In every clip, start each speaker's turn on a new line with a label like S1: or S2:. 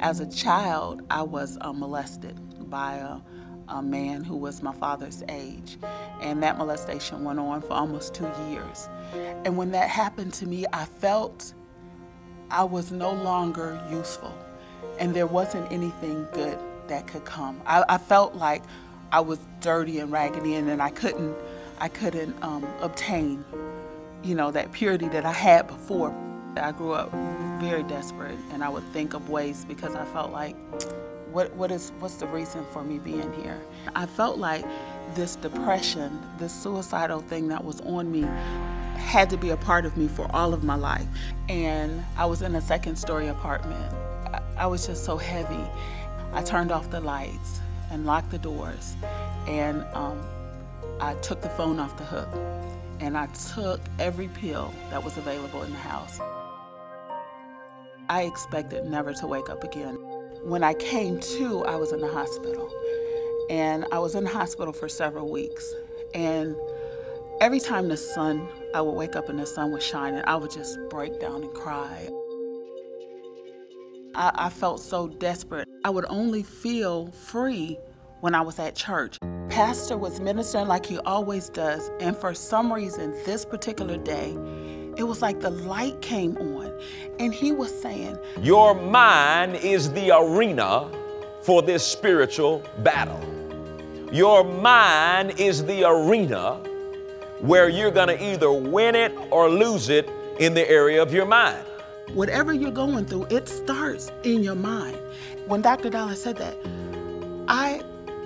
S1: As a child, I was molested by a man who was my father's age, and that molestation went on for almost 2 years. And when that happened to me, I felt I was no longer useful, and there wasn't anything good that could come. I felt like I was dirty and raggedy, and I couldn't obtain, that purity that I had before. I grew up very desperate, and I would think of ways, because I felt like, what's the reason for me being here? I felt like this depression, this suicidal thing that was on me, had to be a part of me for all of my life. And I was in a second-story apartment. I was just so heavy. I turned off the lights and locked the doors, and I took the phone off the hook, and I took every pill that was available in the house. I expected never to wake up again. When I came to, I was in the hospital, and I was in the hospital for several weeks. And every time I would wake up and the sun was shining, I would just break down and cry. I felt so desperate. I would only feel free when I was at church. Pastor was ministering like he always does, and for some reason, this particular day, it was like the light came on, and he was saying,
S2: your mind is the arena for this spiritual battle. Your mind is the arena where you're going to either win it or lose it in the area of your mind.
S1: Whatever you're going through, it starts in your mind. When Dr. Dollar said that,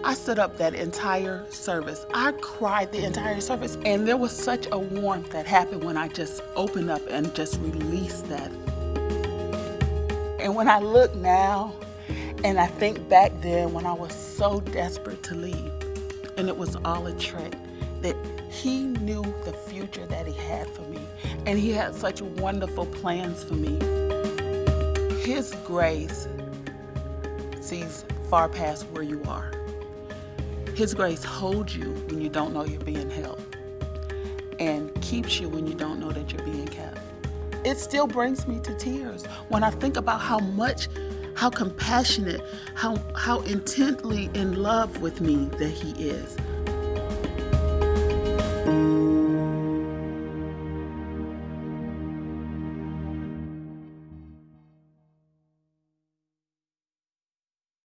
S1: I stood up that entire service. I cried the entire service. And there was such a warmth that happened when I just opened up and just released that. And when I look now, and I think back then when I was so desperate to leave, and it was all a trick, that he knew the future that he had for me. And he had such wonderful plans for me. His grace sees far past where you are. His grace holds you when you don't know you're being held, and keeps you when you don't know that you're being kept. It still brings me to tears when I think about how compassionate, how intently in love with me that he is.